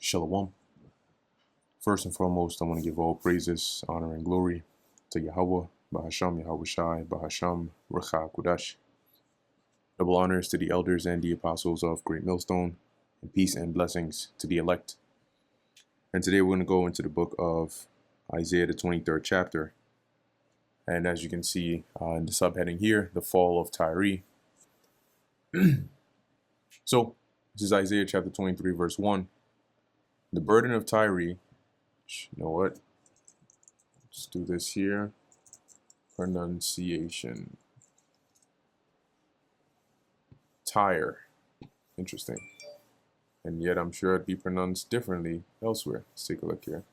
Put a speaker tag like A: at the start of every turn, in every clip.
A: Shalom. First and foremost, I want to give all praises, honor, and glory to Yahweh, Bahasham, Yahweh Shai, Bahasham, Recha Kudash. Double honors to the elders and the apostles of Great Millstone, and peace and blessings to the elect. And today we're going to go into the book of Isaiah, the 23rd chapter. And as you can see in the subheading here, the fall of Tyre. So, this is Isaiah chapter 23, verse 1. The burden of Tyre. You know what? Let's do this here. Pronunciation. Tyre. Interesting. And yet I'm sure it'd be pronounced differently elsewhere. Let's take a look here.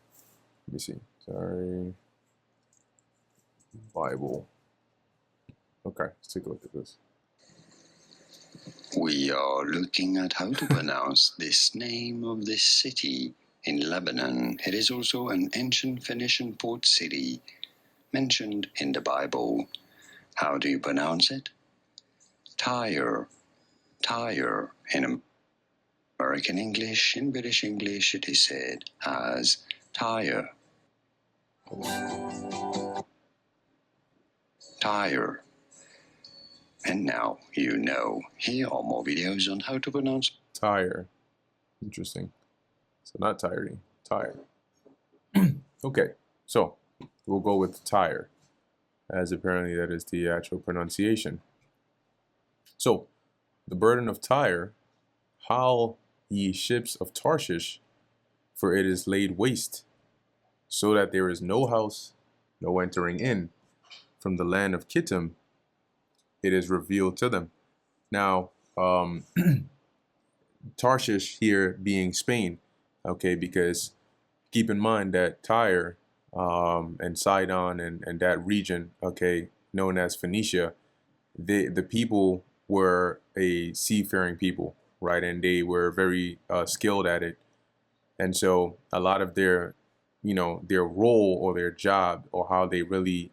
A: Let me see. Tyre. Bible. Okay, let's take a look at this.
B: We are looking at how to pronounce this name of this city in Lebanon. It is also an ancient Phoenician port city mentioned in the Bible. How do you pronounce it? Tyre. Tyre. In American English, in British English, it is said as Tyre. Tyre. And now you know. Here are more videos on how to pronounce
A: Tyre. Interesting. So not Tyre. Tyre. Okay, so we'll go with Tyre, as apparently that is the actual pronunciation. So, the burden of Tyre, howl ye ships of Tarshish, for it is laid waste, so that there is no house, no entering in. From the land of Kittim, it is revealed to them. Now, Tarshish here being Spain, okay, because keep in mind that Tyre and Sidon and that region, okay, known as Phoenicia, the people were a seafaring people, right? And they were very skilled at it. And so a lot of their, their role or their job or how they really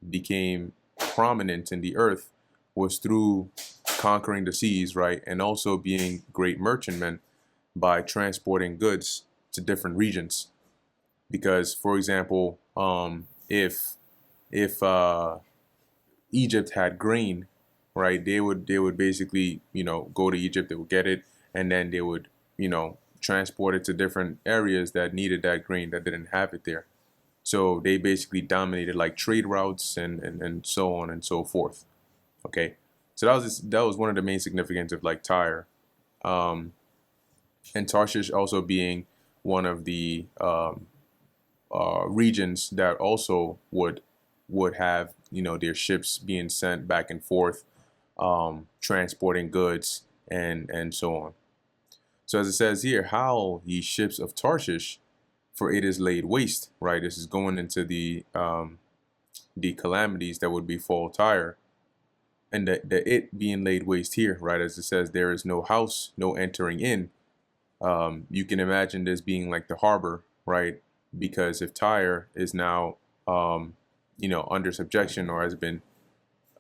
A: became prominent in the earth was through conquering the seas, right? And also being great merchantmen by transporting goods to different regions. Because, for example, if Egypt had grain, right, they would basically, go to Egypt, they would get it, and then they would, transport it to different areas that needed that grain that didn't have it there. So they basically dominated like trade routes and so on and so forth. Okay, so that was one of the main significance of like Tyre, and Tarshish also being one of the regions that also would have their ships being sent back and forth, transporting goods and so on. So as it says here, howl ye ships of Tarshish, for it is laid waste. Right, this is going into the calamities that would befall Tyre, and the it being laid waste here. Right, as it says, there is no house, no entering in. You can imagine this being like the harbor, right? Because if Tyre is now, under subjection or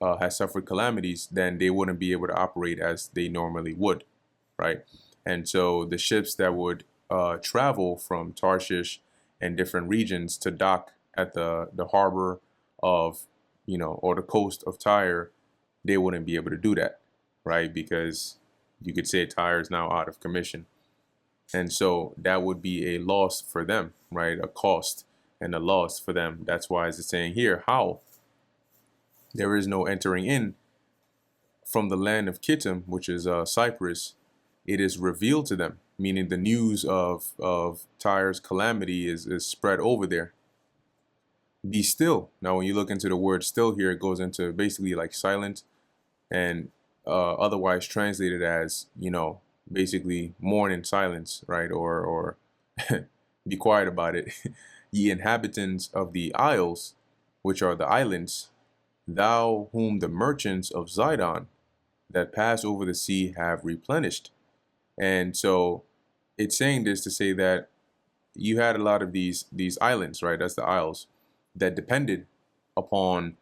A: has suffered calamities, then they wouldn't be able to operate as they normally would, right? And so the ships that would travel from Tarshish and different regions to dock at the harbor of, or the coast of Tyre, they wouldn't be able to do that, right? Because you could say Tyre is now out of commission. And so that would be a loss for them, right? A cost and a loss for them. That's why it's saying here, how there is no entering in from the land of Kittim, which is Cyprus. It is revealed to them, meaning the news of Tyre's calamity is spread over there. Be still. Now, when you look into the word still here, it goes into basically like silent, and otherwise translated as, basically mourn in silence, right? Or be quiet about it. Ye inhabitants of the isles, which are the islands, thou whom the merchants of Zidon that pass over the sea have replenished. And so it's saying this to say that you had a lot of these islands, right? That's the isles that depended upon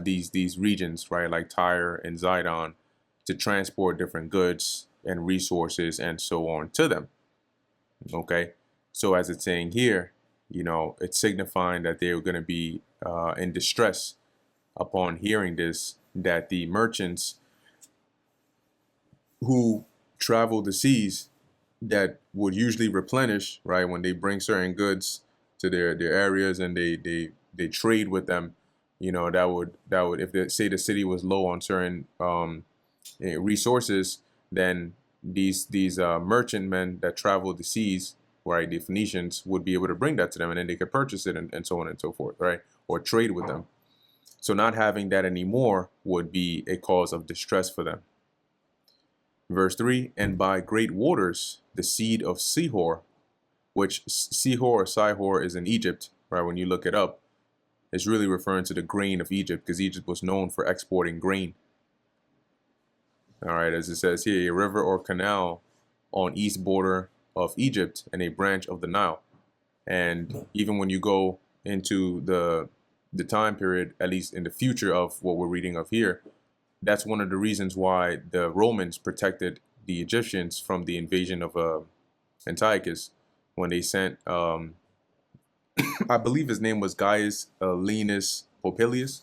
A: these regions, right? Like Tyre and Zidon, to transport different goods and resources and so on to them. Okay, so as it's saying here, it's signifying that they were going to be in distress upon hearing this, that the merchants who travel the seas that would usually replenish, right, when they bring certain goods to their areas and they trade with them, that would if they say the city was low on certain resources, then these merchantmen that travel the seas, right, the Phoenicians would be able to bring that to them, and then they could purchase it and so on and so forth, right, or trade with them. So not having that anymore would be a cause of distress for them. Verse 3, and by great waters, the seed of Sihor, which Sihor or Sihor is in Egypt, right? When you look it up, it's really referring to the grain of Egypt, because Egypt was known for exporting grain. All right, as it says here, a river or canal on east border of Egypt and a branch of the Nile. And even when you go into the time period, at least in the future of what we're reading of here, that's one of the reasons why the Romans protected the Egyptians from the invasion of Antiochus, when they sent, I believe his name was Gaius Linus Popilius.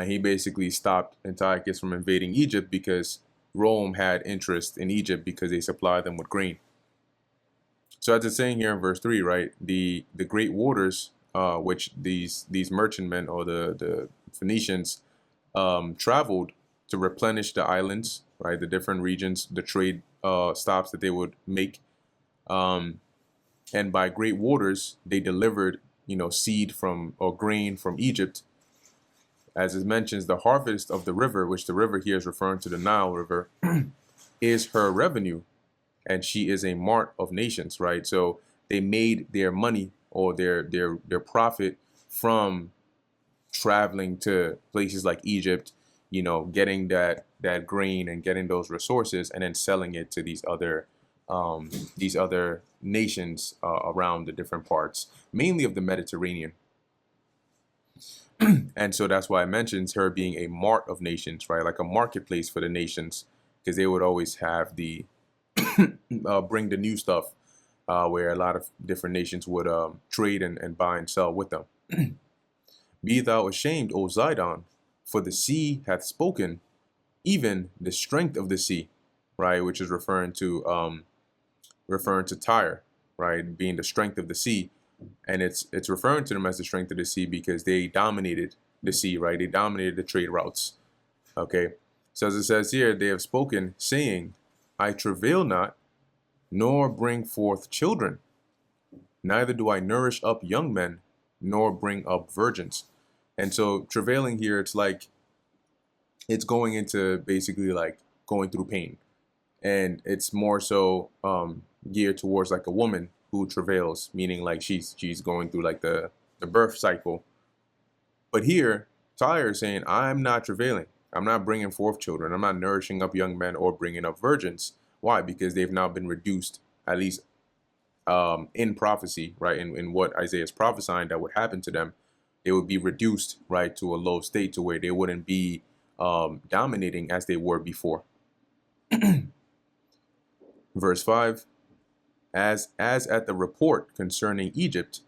A: He basically stopped Antiochus from invading Egypt because Rome had interest in Egypt because they supplied them with grain. So as it's saying here in verse 3, right, the great waters, which these merchantmen or the Phoenicians traveled to replenish the islands, right, the different regions, the trade stops that they would make. And by great waters, they delivered, seed from or grain from Egypt. As it mentions, the harvest of the river, which the river here is referring to the Nile River, is her revenue, and she is a mart of nations, right? So they made their money or their profit from traveling to places like Egypt, getting that grain and getting those resources, and then selling it to these other nations around the different parts, mainly of the Mediterranean. And so that's why it mentions her being a mart of nations, right? Like a marketplace for the nations, because they would always have the bring the new stuff, where a lot of different nations would trade and buy and sell with them. Be thou ashamed, O Zidon, for the sea hath spoken, even the strength of the sea, right? Which is referring to Tyre, right? Being the strength of the sea. And it's referring to them as the strength of the sea because they dominated the sea, right? They dominated the trade routes. Okay. So as it says here, they have spoken, saying, I travail not, nor bring forth children, neither do I nourish up young men, nor bring up virgins. And so travailing here, it's like it's going into basically like going through pain. And it's more so geared towards like a woman who travails, meaning like she's going through like the birth cycle. But here, Tyre is saying, I'm not travailing. I'm not bringing forth children. I'm not nourishing up young men or bringing up virgins. Why? Because they've now been reduced, at least in prophecy, right? In what Isaiah is prophesying that would happen to them, they would be reduced, right, to a low state to where they wouldn't be dominating as they were before. Verse 5, as at the report concerning Egypt,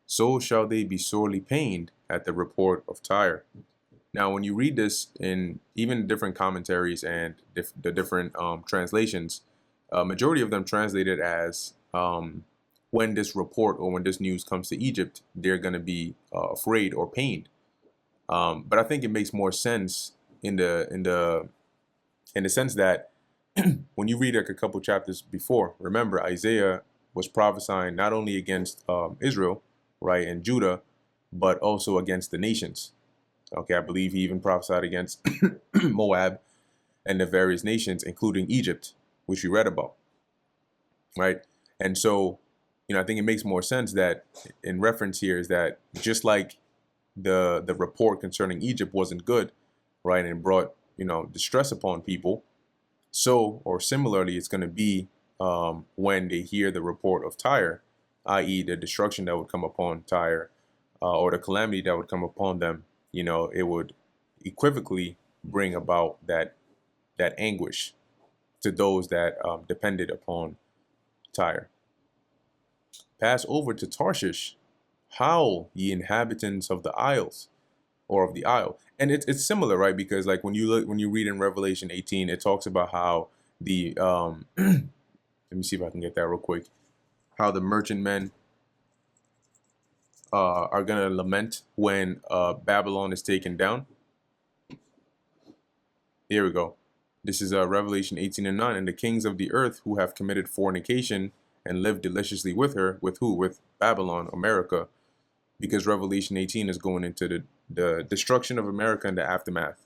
A: so shall they be sorely pained at the report of Tyre. Now, when you read this in even different commentaries and the different translations, majority of them translate it as when this report or when this news comes to Egypt, they're going to be afraid or pained. But I think it makes more sense in the sense that when you read like a couple chapters before, remember Isaiah was prophesying not only against Israel, right, and Judah, but also against the nations. Okay, I believe he even prophesied against Moab and the various nations, including Egypt, which we read about, right? And so, I think it makes more sense that in reference here is that just like the report concerning Egypt wasn't good, right, and brought, distress upon people, so, or similarly, it's going to be when they hear the report of Tyre, i.e. the destruction that would come upon Tyre, or the calamity that would come upon them, it would equivocally bring about that anguish. to those that depended upon Tyre. Pass over to Tarshish, howl, ye inhabitants of the isles, or of the isle. And it's similar, right? Because like when you read in Revelation 18, it talks about how the let me see if I can get that real quick. How the merchantmen are gonna lament when Babylon is taken down. Here we go. This is Revelation 18:9. And the kings of the earth who have committed fornication and lived deliciously with her, with who? With Babylon, America, because Revelation 18 is going into the destruction of America and the aftermath.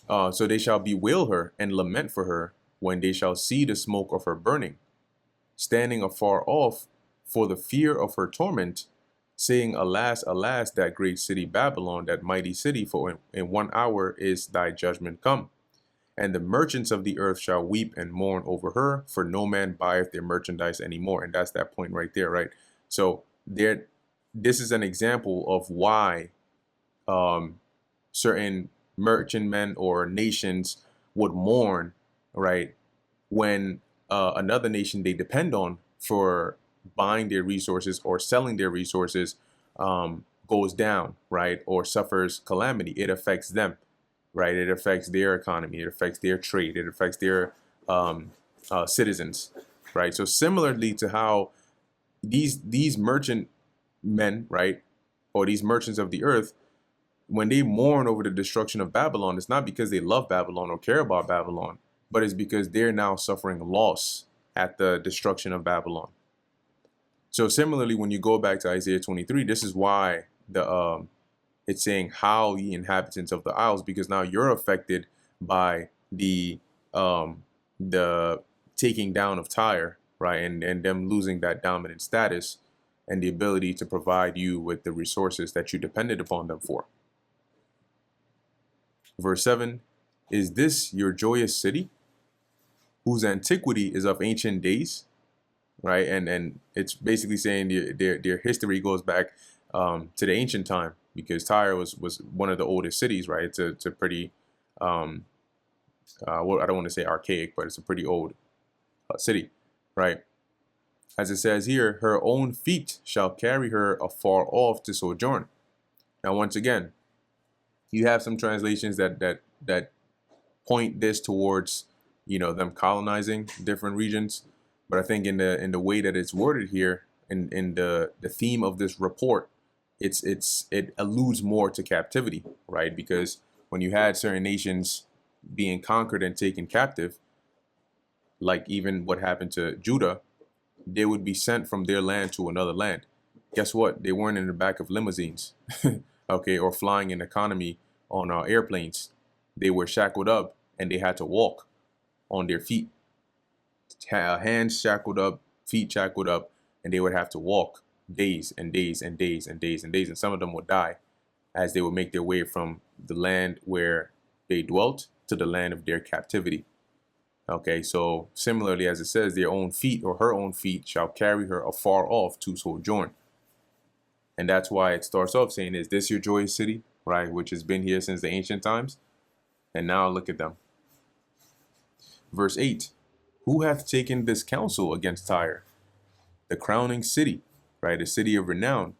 A: So they shall bewail her and lament for her when they shall see the smoke of her burning, standing afar off for the fear of her torment, saying, Alas, alas, that great city Babylon, that mighty city, for in 1 hour is thy judgment come. And the merchants of the earth shall weep and mourn over her, for no man buyeth their merchandise anymore. And that's that point right there, right? So this is an example of why certain merchantmen or nations would mourn, right, when another nation they depend on for buying their resources or selling their resources goes down, right, or suffers calamity. It affects them, right? It affects their economy. It affects their trade. It affects their citizens, right? So similarly to how these merchant men, right, or these merchants of the earth, when they mourn over the destruction of Babylon, it's not because they love Babylon or care about Babylon, but it's because they're now suffering loss at the destruction of Babylon. So similarly, when you go back to Isaiah 23, this is why it's saying, "Howl, ye inhabitants of the isles," because now you're affected by the taking down of Tyre, right, and them losing that dominant status and the ability to provide you with the resources that you depended upon them for. Verse 7, is this your joyous city, whose antiquity is of ancient days? Right, and it's basically saying their history goes back to the ancient time, because Tyre was one of the oldest cities, right? It's a pretty, well, I don't want to say archaic, but it's a pretty old city, right? As it says here, her own feet shall carry her afar off to sojourn. Now, once again, you have some translations that point this towards, them colonizing different regions. But I think in the way that it's worded here, in the theme of this report, it alludes more to captivity, right? Because when you had certain nations being conquered and taken captive, like even what happened to Judah, they would be sent from their land to another land. Guess what? They weren't in the back of limousines, okay, or flying in economy on airplanes. They were shackled up and they had to walk on their feet. Hands shackled up, feet shackled up, and they would have to walk days and days and days and days and days. And some of them would die as they would make their way from the land where they dwelt to the land of their captivity. Okay, so similarly, as it says, their own feet or her own feet shall carry her afar off to sojourn. And that's why it starts off saying, is this your joyous city, right? Which has been here since the ancient times. And now look at them. Verse 8. Who hath taken this counsel against Tyre, the crowning city, right, a city of renown,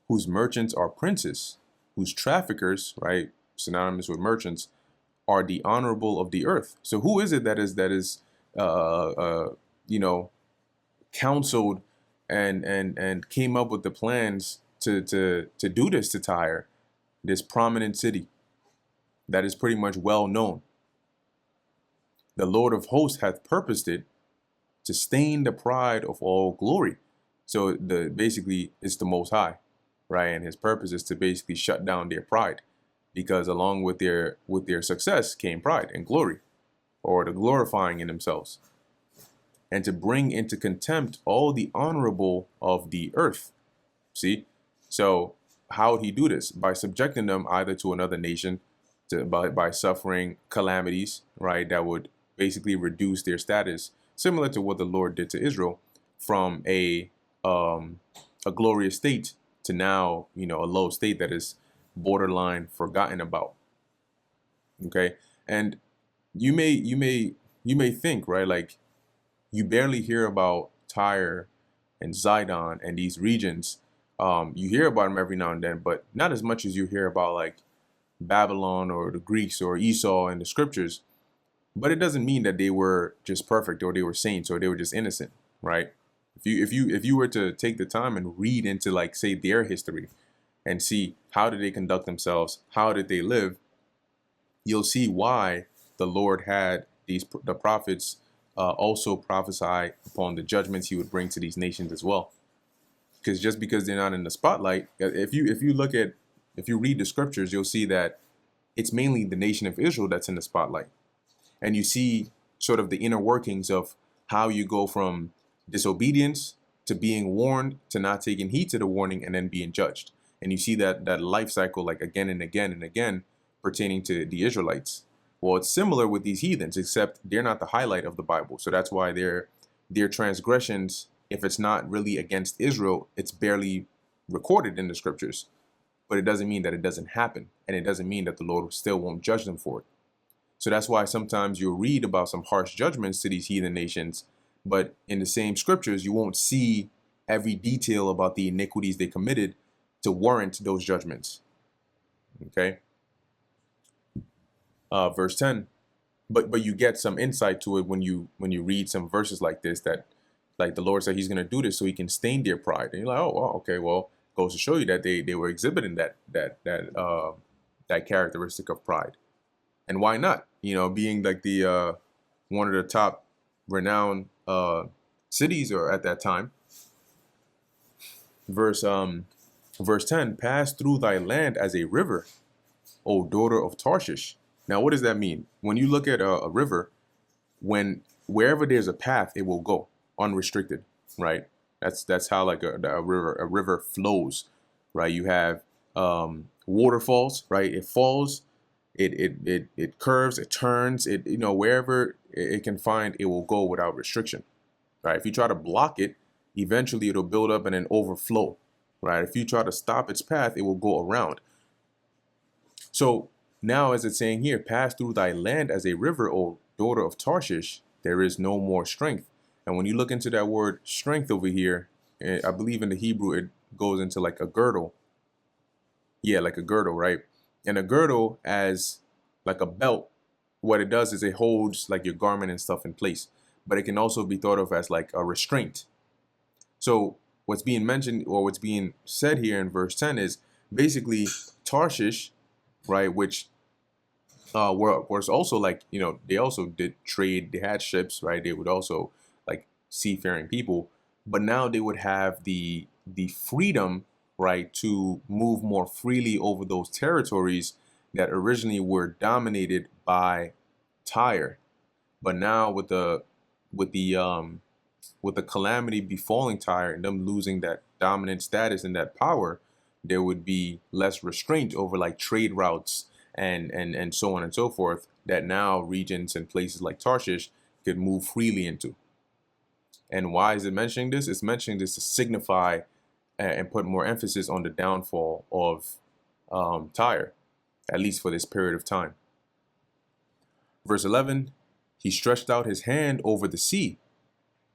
A: whose merchants are princes, whose traffickers, right, synonymous with merchants, are the honorable of the earth? So who is it that is counseled and came up with the plans to do this to Tyre, this prominent city that is pretty much well known? The Lord of hosts hath purposed it to stain the pride of all glory. So basically it's the Most High, right? And his purpose is to basically shut down their pride, because along with their success came pride and glory, or the glorifying in themselves, and to bring into contempt all the honorable of the earth. See? So how would he do this? By subjecting them either to another nation, by suffering calamities, right, that would basically reduce their status, similar to what the Lord did to Israel, from a glorious state to now, a low state that is borderline forgotten about. Okay, and you may you may think, right, like you barely hear about Tyre and Zidon and these regions. You hear about them every now and then, but not as much as you hear about like Babylon or the Greeks or Esau in the scriptures. But it doesn't mean that they were just perfect or they were saints or they were just innocent, right? If you were to take the time and read into like say their history and see how did they conduct themselves, how did they live, you'll see why the Lord had the prophets also prophesy upon the judgments he would bring to these nations as well. Because just because they're not in the spotlight, if you read the scriptures, you'll see that it's mainly the nation of Israel that's in the spotlight. And you see sort of the inner workings of how you go from disobedience to being warned to not taking heed to the warning and then being judged. And you see that life cycle like again and again and again pertaining to the Israelites. Well, it's similar with these heathens, except they're not the highlight of the Bible. So that's why their transgressions, if it's not really against Israel, it's barely recorded in the scriptures. But it doesn't mean that it doesn't happen. And it doesn't mean that the Lord still won't judge them for it. So that's why sometimes you'll read about some harsh judgments to these heathen nations, but in the same scriptures, you won't see every detail about the iniquities they committed to warrant those judgments. Okay. Verse 10. But you get some insight to it when you read some verses like this, that like the Lord said he's going to do this so he can stain their pride. And you're like, oh, well, okay, well, goes to show you that they were exhibiting that characteristic of pride. And why not? You know, being like the one of the top renowned cities or at that time. Verse 10, pass through thy land as a river, O daughter of Tarshish. Now, what does that mean? When you look at a river, wherever there's a path, it will go unrestricted, right? That's how like a river flows, right? You have waterfalls, right? It falls. It curves, it turns, wherever it can find, it will go without restriction, right? If you try to block it, eventually it'll build up and then overflow, right? If you try to stop its path, it will go around. So now, as it's saying here, pass through thy land as a river, O daughter of Tarshish, there is no more strength. And when you look into that word strength over here, I believe in the Hebrew, it goes into like a girdle. Yeah, like a girdle, right? And a girdle as like a belt, what it does is it holds like your garment and stuff in place, but it can also be thought of as like a restraint. So what's being mentioned or what's being said here in verse 10 is basically Tarshish, right? Which was also like, they also did trade. They had ships, right? They would also like seafaring people, but now they would have the freedom, right, to move more freely over those territories that originally were dominated by Tyre. But now with the calamity befalling Tyre and them losing that dominant status and that power, there would be less restraint over like trade routes and so on and so forth, that now regions and places like Tarshish could move freely into. And why is it mentioning this? It's mentioning this to signify and put more emphasis on the downfall of Tyre, at least for this period of time. Verse 11, he stretched out his hand over the sea.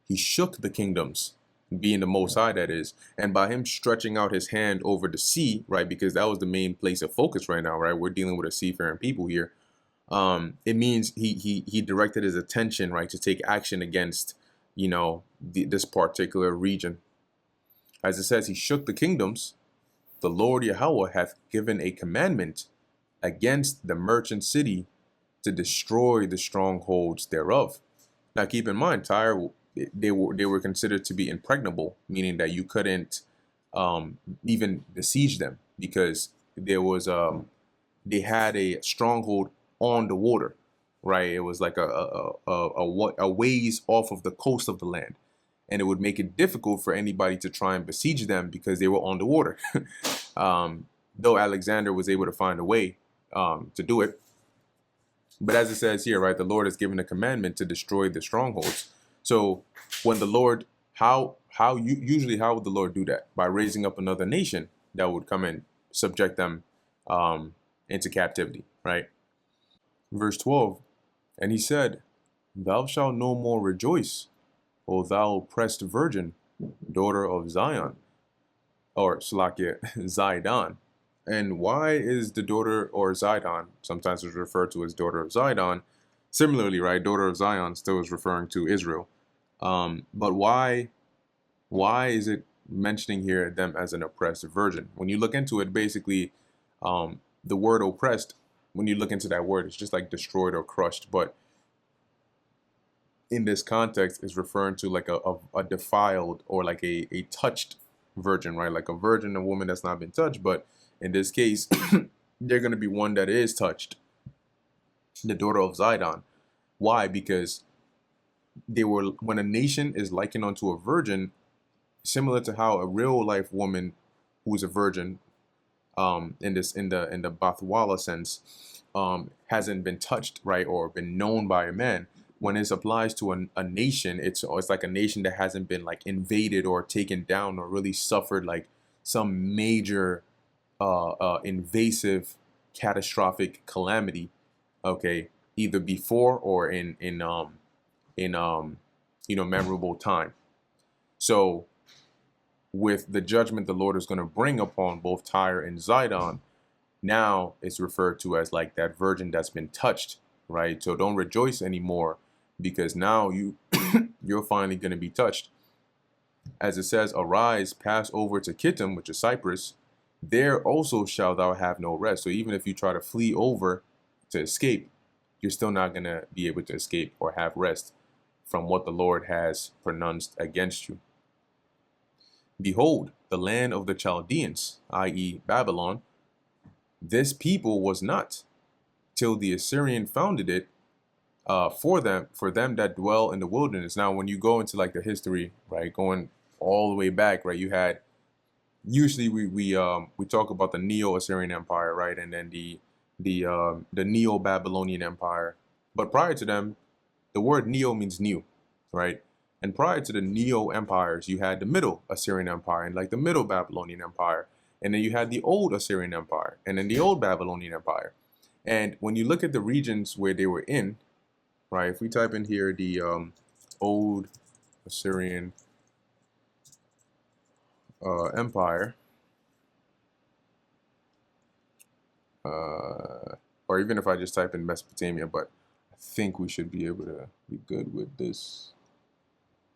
A: He shook the kingdoms, being the Most High, that is. And by him stretching out his hand over the sea, right, because that was the main place of focus right now, right? We're dealing with a seafaring people here. It means he directed his attention, right, to take action against, this particular region. As it says, he shook the kingdoms. The Lord Yahweh hath given a commandment against the merchant city to destroy the strongholds thereof. Now, keep in mind, Tyre, they were considered to be impregnable, meaning that you couldn't even besiege them, because there was they had a stronghold on the water, right? It was like a ways off of the coast of the land. And it would make it difficult for anybody to try and besiege them because they were on the water. Though Alexander was able to find a way to do it. But as it says here, right, the Lord has given a commandment to destroy the strongholds. So when the Lord, how would the Lord do that? By raising up another nation that would come and subject them into captivity, right? Verse 12, and he said, Thou shalt no more rejoice, O thou oppressed virgin, daughter of Zion, or Slakia, Zidon. And why is the daughter or Zidon sometimes is referred to as daughter of Zidon? Similarly, right, daughter of Zion still is referring to Israel. But why is it mentioning here them as an oppressed virgin? When you look into it, basically, the word oppressed, when you look into that word, it's just like destroyed or crushed. But in this context, is referring to like a defiled or like a touched virgin, right? Like a virgin, a woman that's not been touched. But in this case, they're going to be one that is touched, the daughter of Zidon. Why? Because they were, when a nation is likened unto a virgin, similar to how a real life woman who is a virgin, in the Bathwala sense, hasn't been touched, right, or been known by a man. When it applies to a nation, it's like a nation that hasn't been like invaded or taken down or really suffered like some major invasive catastrophic calamity, okay, either before or in memorable time. So with the judgment the Lord is going to bring upon both Tyre and Zidon, now it's referred to as like that virgin that's been touched, right? So don't rejoice anymore, because now you're finally going to be touched. As it says, arise, pass over to Kittim, which is Cyprus. There also shall thou have no rest. So even if you try to flee over to escape, you're still not going to be able to escape or have rest from what the Lord has pronounced against you. Behold, the land of the Chaldeans, i.e. Babylon, this people was not, till the Assyrian founded it, for them that dwell in the wilderness. Now, when you go into like the history, right, going all the way back, right, you had, usually we talk about the Neo-Assyrian Empire, right, and then the Neo-Babylonian Empire. But prior to them, the word Neo means new, right? And prior to the Neo empires, you had the Middle Assyrian Empire and like the Middle Babylonian Empire. And then you had the Old Assyrian Empire and then the Old Babylonian Empire. And when you look at the regions where they were in, right, if we type in here the Old Assyrian Empire, or even if I just type in Mesopotamia, but I think we should be able to be good with this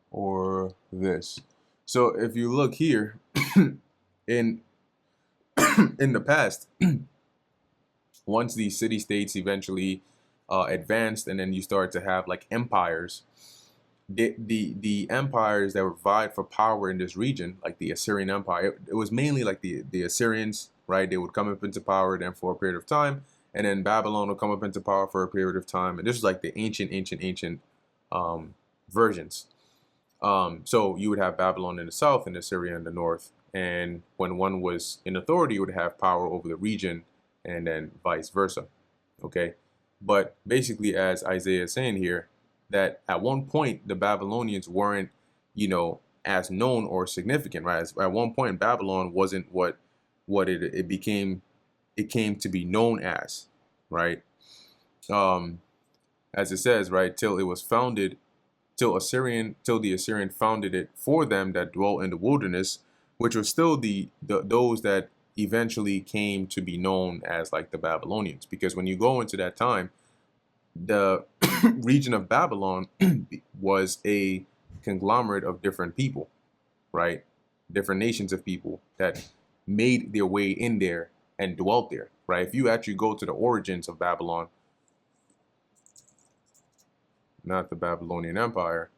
A: or this. So if you look here, in in the past, once these city states eventually advanced, and then you start to have like empires, the empires that were vied for power in this region, like the Assyrian Empire, it was mainly like the Assyrians, right? They would come up into power then for a period of time, and then Babylon would come up into power for a period of time, and this is like the ancient versions. So you would have Babylon in the south and Assyria in the north. And when one was in authority, would have power over the region, and then vice versa. Okay. But basically, as Isaiah is saying here, that at one point the Babylonians weren't, as known or significant, right? At one point, Babylon wasn't what it became. It came to be known as, right? As it says, right, till it was founded, till the Assyrian founded it for them that dwell in the wilderness, which was still those that eventually came to be known as like the Babylonians. Because when you go into that time, the region of Babylon was a conglomerate of different people, right? Different nations of people that made their way in there and dwelt there, right? If you actually go to the origins of Babylon, not the Babylonian Empire,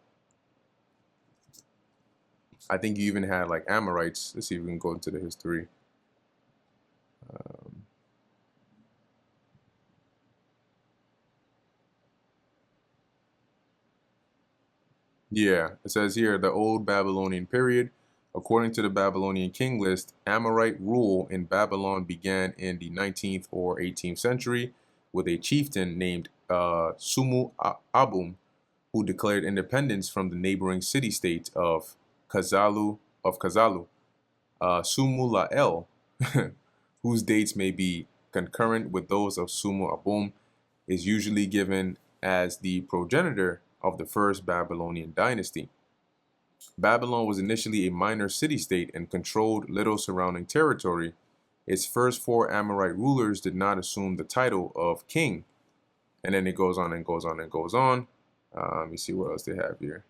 A: I think you even had like Amorites. Let's see if we can go into the history. Yeah, it says here the Old Babylonian period. According to the Babylonian king list, Amorite rule in Babylon began in the 19th or 18th century with a chieftain named Sumu Abum, who declared independence from the neighboring city-state of Kazalu. Sumu Lael, whose dates may be concurrent with those of Sumu Abum, is usually given as the progenitor of the first Babylonian dynasty. Babylon was initially a minor city-state and controlled little surrounding territory. Its first 4 Amorite rulers did not assume the title of king. And then it goes on and goes on and goes on. Let me see what else they have here.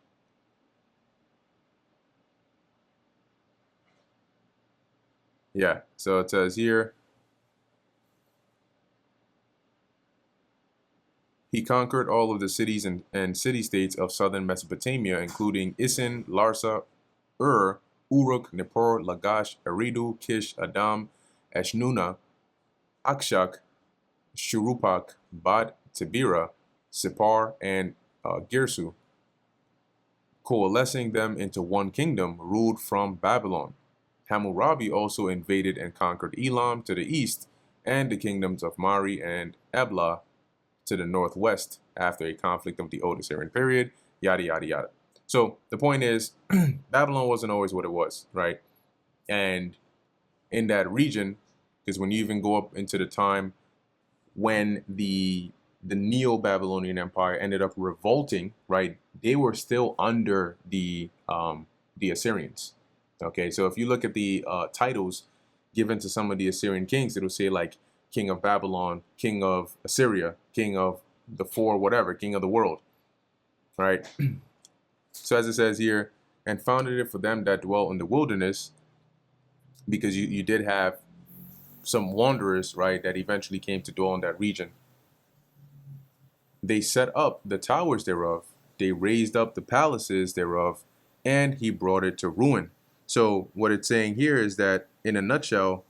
A: Yeah, so it says here, he conquered all of the cities and city-states of southern Mesopotamia, including Isin, Larsa, Uruk, Nippur, Lagash, Eridu, Kish, Adam, Eshnuna, Akshak, Shurupak, Bad, Tibira, Sippar, and Girsu, coalescing them into one kingdom ruled from Babylon. Hammurabi also invaded and conquered Elam to the east and the kingdoms of Mari and Ebla to the northwest after a conflict of the Old Assyrian period, yada, yada, yada. So the point is, Babylon wasn't always what it was, right? And in that region, because when you even go up into the time when the Neo-Babylonian Empire ended up revolting, right? They were still under the Assyrians. Okay, so if you look at the titles given to some of the Assyrian kings, it'll say like King of Babylon, King of Assyria, King of the 4 whatever, King of the world, right? So as it says here, and founded it for them that dwell in the wilderness, because you did have some wanderers, right, that eventually came to dwell in that region. They set up the towers thereof, they raised up the palaces thereof, and he brought it to ruin. So what it's saying here is that, in a nutshell,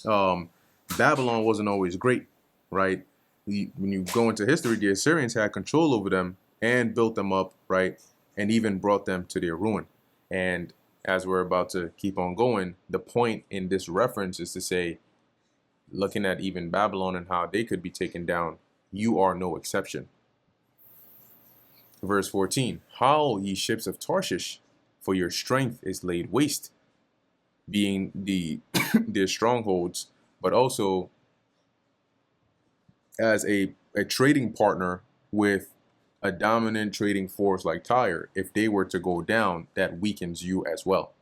A: Babylon wasn't always great, right? When you go into history, the Assyrians had control over them and built them up, right? And even brought them to their ruin. And as we're about to keep on going, the point in this reference is to say, looking at even Babylon and how they could be taken down, you are no exception. Verse 14, howl, ye ships of Tarshish, for your strength is laid waste, being their strongholds, but also as a trading partner with a dominant trading force like Tyre. If they were to go down, that weakens you as well.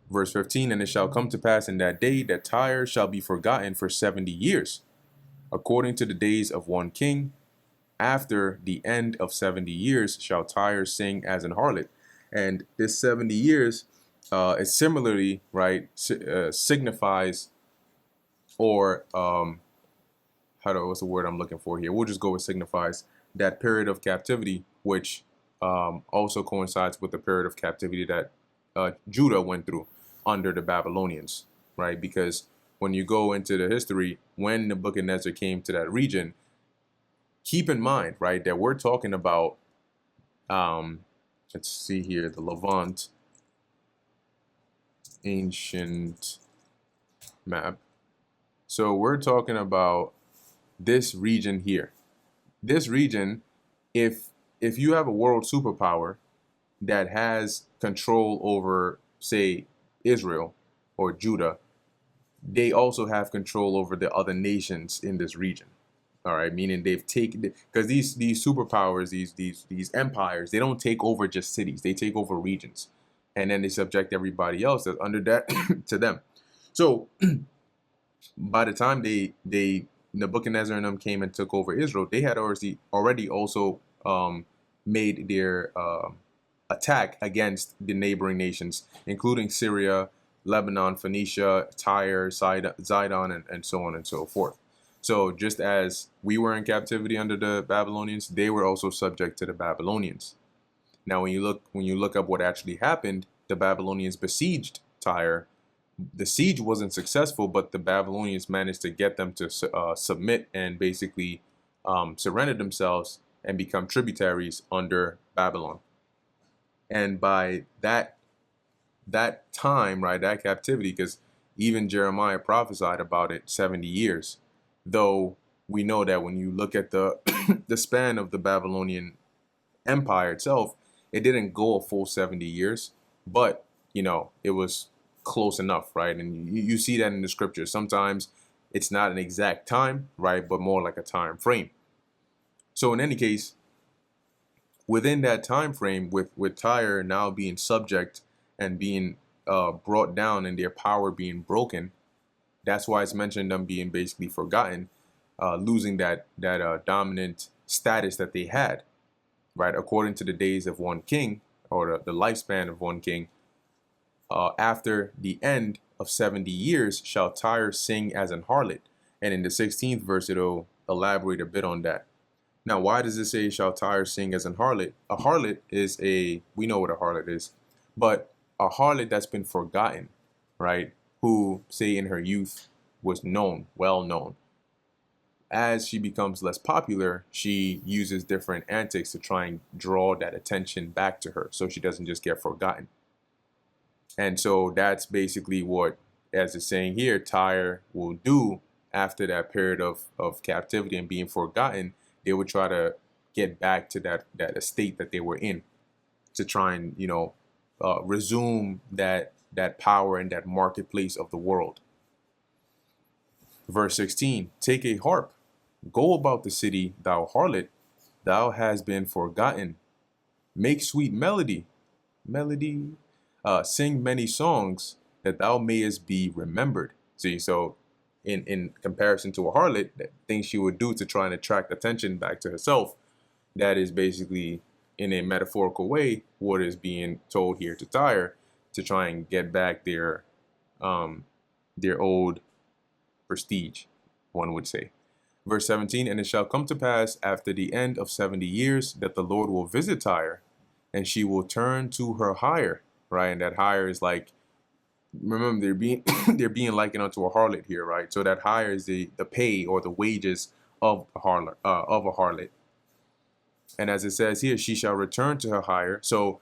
A: Verse 15, and it shall come to pass in that day that Tyre shall be forgotten for 70 years, according to the days of one king. After the end of 70 years shall Tyre sing as an harlot. And this 70 years is similarly, right, signifies, or what's the word I'm looking for here? We'll just go with signifies that period of captivity, which also coincides with the period of captivity that Judah went through under the Babylonians, right? Because when you go into the history, when Nebuchadnezzar came to that region, keep in mind, right, that we're talking about, let's see here, the Levant ancient map. So we're talking about this region here. This region, if you have a world superpower that has control over, say, Israel or Judah, they also have control over the other nations in this region. All right, meaning they've taken, because these superpowers, these empires, they don't take over just cities, they take over regions, and then they subject everybody else that's under that to them. So by the time they Nebuchadnezzar and them came and took over Israel, they had already also made their attack against the neighboring nations, including Syria, Lebanon, Phoenicia, Tyre, Zidon, and so on and so forth. So just as we were in captivity under the Babylonians, they were also subject to the Babylonians. Now, when you look up what actually happened, the Babylonians besieged Tyre. The siege wasn't successful, but the Babylonians managed to get them to submit and basically surrender themselves and become tributaries under Babylon. And by that time, right, that captivity, because even Jeremiah prophesied about it, 70 years. Though we know that when you look at the the span of the Babylonian Empire itself, it didn't go a full 70 years, but it was close enough, right? And you see that in the scriptures. Sometimes it's not an exact time, right, but more like a time frame. So in any case, within that time frame, with Tyre now being subject and being brought down and their power being broken, that's why it's mentioned them being basically forgotten, losing that dominant status that they had, right? According to the days of one king, or the lifespan of one king, after the end of 70 years shall Tyre sing as an harlot. And in the 16th verse, it'll elaborate a bit on that. Now, why does it say shall Tyre sing as an harlot? A harlot is we know what a harlot is, but a harlot that's been forgotten, right? Who, say in her youth, was known, well known. As she becomes less popular, she uses different antics to try and draw that attention back to her so she doesn't just get forgotten. And so that's basically what, as it's saying here, Tyre will do after that period of captivity and being forgotten. They would try to get back to that estate that they were in, to try and, resume that power and that marketplace of the world. Verse 16, take a harp, go about the city, thou harlot, thou hast been forgotten. Make sweet melody, sing many songs, that thou mayest be remembered. See, so in comparison to a harlot, that things she would do to try and attract attention back to herself, that is basically, in a metaphorical way, what is being told here to Tyre, to try and get back their old prestige, one would say. Verse 17, and it shall come to pass after the end of 70 years that the Lord will visit Tyre, and she will turn to her hire, right? And that hire is like, remember, they're being likened unto a harlot here, right? So that hire is the pay or the wages of a harlot. And as it says here, she shall return to her hire. So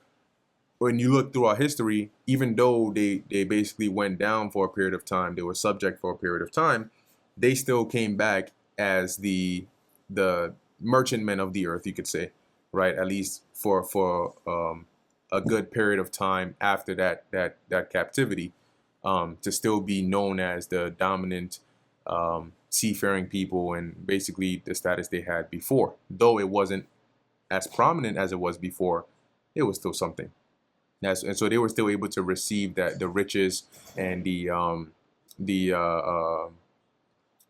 A: when you look through our history, even though they basically went down for a period of time, they were subject for a period of time, they still came back as the merchantmen of the earth, you could say, right? At least for a good period of time after that captivity, to still be known as the dominant seafaring people, and basically the status they had before. Though it wasn't as prominent as it was before, it was still something. And so they were still able to receive the riches and the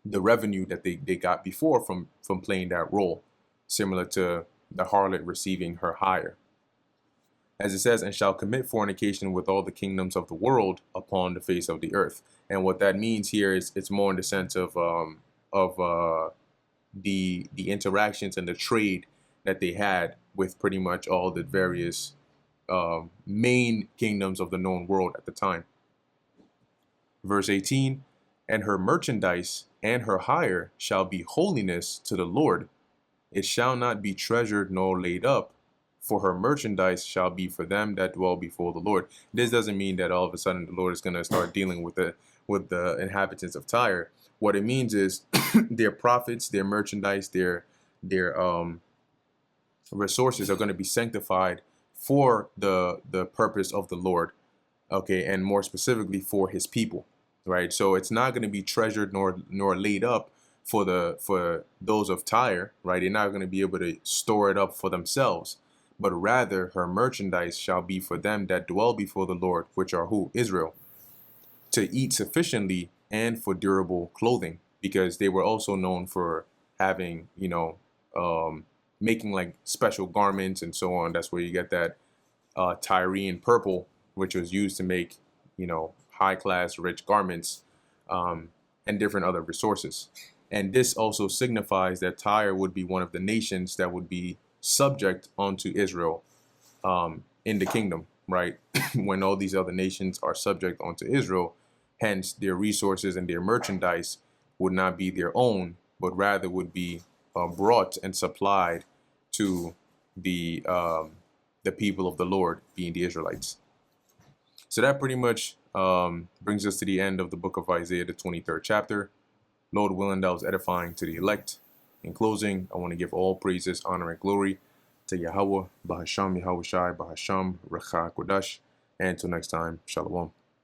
A: revenue that they got before from playing that role, similar to the harlot receiving her hire. As it says, and shall commit fornication with all the kingdoms of the world upon the face of the earth. And what that means here is, it's more in the sense of the interactions and the trade that they had with pretty much all the various main kingdoms of the known world at the time. Verse 18, and her merchandise and her hire shall be holiness to the Lord. It shall not be treasured nor laid up, for her merchandise shall be for them that dwell before the Lord. This doesn't mean that all of a sudden the Lord is going to start dealing with the inhabitants of Tyre. What it means is their profits, their merchandise, their resources are going to be sanctified for the purpose of the Lord, okay, and more specifically for his people, right? So it's not going to be treasured nor laid up for those of Tyre, right? They're not going to be able to store it up for themselves, but rather her merchandise shall be for them that dwell before the Lord, which are who? Israel, to eat sufficiently and for durable clothing, because they were also known for having, making like special garments and so on. That's where you get that Tyrian purple, which was used to make, high class, rich garments, and different other resources. And this also signifies that Tyre would be one of the nations that would be subject unto Israel in the kingdom, right? When all these other nations are subject unto Israel, hence their resources and their merchandise would not be their own, but rather would be brought and supplied to the people of the Lord, being the Israelites. So that pretty much brings us to the end of the book of Isaiah, the 23rd chapter. Lord willing, that was edifying to the elect. In closing, I want to give all praises, honor, and glory to Yahweh, Bahasham, Yahweh Shai, Bahasham, Recha Kodash. And until next time, Shalom.